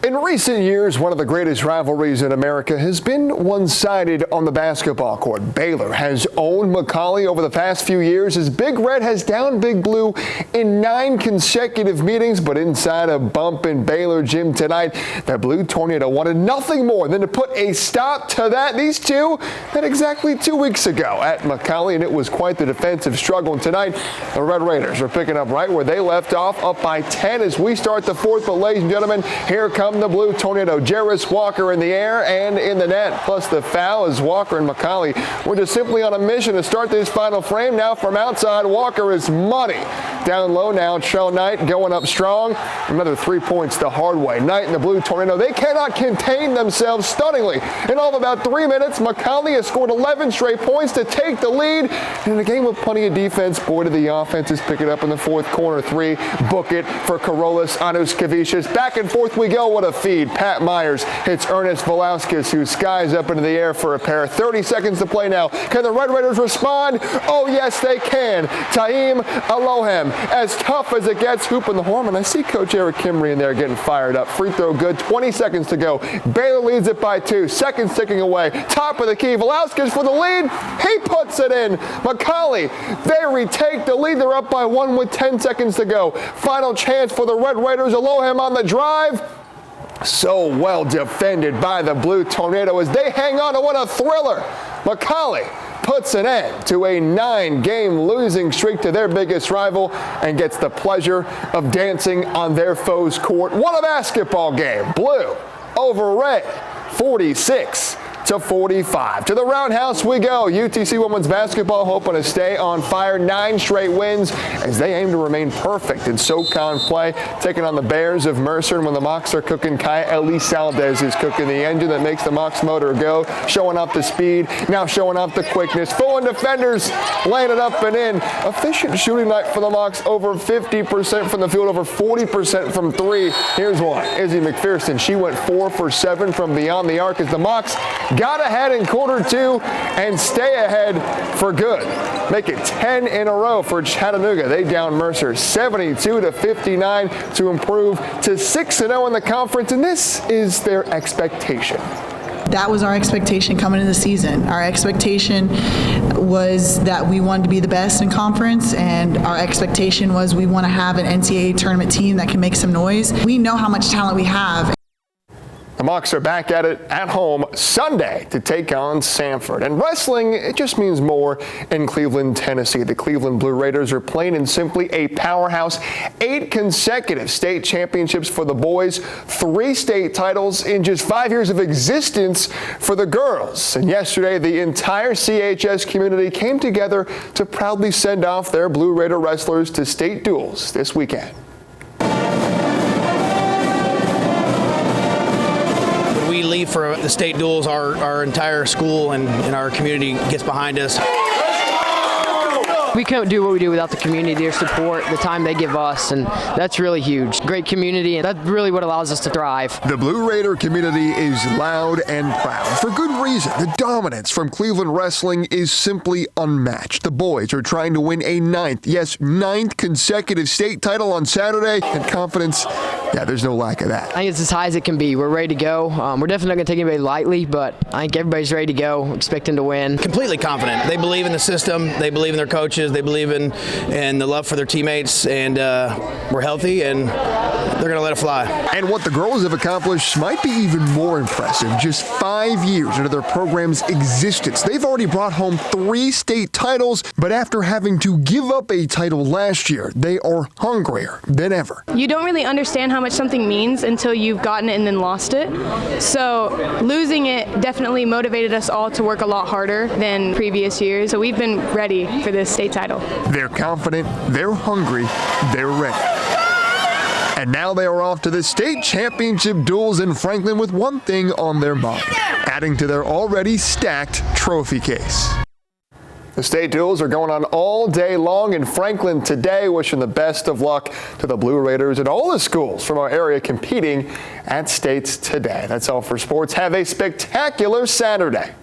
In recent years, one of the greatest rivalries in America has been one-sided on the basketball court. Baylor has owned McCallie over the past few years as Big Red has downed Big Blue in 9 consecutive meetings, but inside a bump in Baylor gym tonight, the Blue Tornado wanted nothing more than to put a stop to that. These two met exactly 2 weeks ago at McCallie, and it was quite the defensive struggle. And tonight, the Red Raiders are picking up right where they left off, up by 10 as we start the fourth. But ladies and gentlemen, here come the Blue Tornado. Jarris Walker in the air and in the net, plus the foul as Walker and McCallie were just simply on a mission to start this final frame. Now from outside, Walker is money. Down low now, Trell Knight going up strong. Another 3 points the hard way. Knight and the Blue Tornado, they cannot contain themselves stunningly. In all of about 3 minutes, McCallie has scored 11 straight points to take the lead. And in a game with plenty of defense, boy, did the offenses pick it up in the fourth. Corner 3, book it for Carolus Anuskavicius. Back and forth we go. What a feed. Pat Myers hits Ernest Velasquez, who skies up into the air for a pair. 30 seconds to play now. Can the Red Raiders respond? Oh, yes, they can. Taim Alohem, as tough as it gets, hooping the horn. And I see Coach Eric Kimry in there getting fired up. Free throw good. 20 seconds to go. Baylor leads it by 2. Seconds ticking away. Top of the key. Velasquez for the lead. He puts it in. McCallie, they retake the lead. They're up by 1 with 10 seconds to go. Final chance for the Red Raiders. Alohem on the drive. So well defended by the Blue Tornado as they hang on to what a thriller. McCallie puts an end to a 9-game losing streak to their biggest rival and gets the pleasure of dancing on their foe's court. What a basketball game. Blue over Red, 46-45. To the Roundhouse we go. UTC women's basketball hoping to stay on fire. 9 straight wins as they aim to remain perfect in SoCon play, taking on the Bears of Mercer. And when the Mocs are cooking, Kaya Elizalde is cooking, the engine that makes the Mocs motor go, showing off the speed, now showing off the quickness. Fooling defenders, laying it up and in. Efficient shooting night for the Mocs, over 50% from the field, over 40% from 3. Here's one. Izzy McPherson, she went 4 for 7 from beyond the arc as the Mocs got ahead in quarter 2 and stay ahead for good. Make it 10 in a row for Chattanooga. They down Mercer 72-59 to improve to 6-0 in the conference, and this is their expectation. That was our expectation coming into the season. Our expectation was that we wanted to be the best in conference, and our expectation was we want to have an NCAA tournament team that can make some noise. We know how much talent we have. The Mocs are back at it at home Sunday to take on Samford. And wrestling, it just means more in Cleveland, Tennessee. The Cleveland Blue Raiders are plain and simply a powerhouse. 8 consecutive state championships for the boys, 3 state titles in just 5 years of existence for the girls. And yesterday, the entire CHS community came together to proudly send off their Blue Raider wrestlers to state duels this weekend. We leave for the state duels, our entire school and our community gets behind us. We couldn't do what we do without the community, their support, the time they give us, and that's really huge. Great community, and that's really what allows us to thrive. The Blue Raider community is loud and proud. For good reason. The dominance from Cleveland wrestling is simply unmatched. The boys are trying to win a 9th consecutive state title on Saturday, and confidence, there's no lack of that. I think it's as high as it can be. We're ready to go. We're definitely not going to take anybody lightly, but I think everybody's ready to go, expecting to win. Completely confident. They believe in the system. They believe in their coaches. They believe in the love for their teammates, and we're healthy, and they're going to let it fly. And what the girls have accomplished might be even more impressive. Just 5 years into their program's existence, they've already brought home 3 state titles, but after having to give up a title last year, they are hungrier than ever. You don't really understand how much something means until you've gotten it and then lost it. So losing it definitely motivated us all to work a lot harder than previous years. So we've been ready for this state title. They're confident, they're hungry, they're ready. And now they are off to the state championship duels in Franklin with one thing on their mind, adding to their already stacked trophy case. The state duels are going on all day long in Franklin today. Wishing the best of luck to the Blue Raiders and all the schools from our area competing at states today. That's all for sports. Have a spectacular Saturday.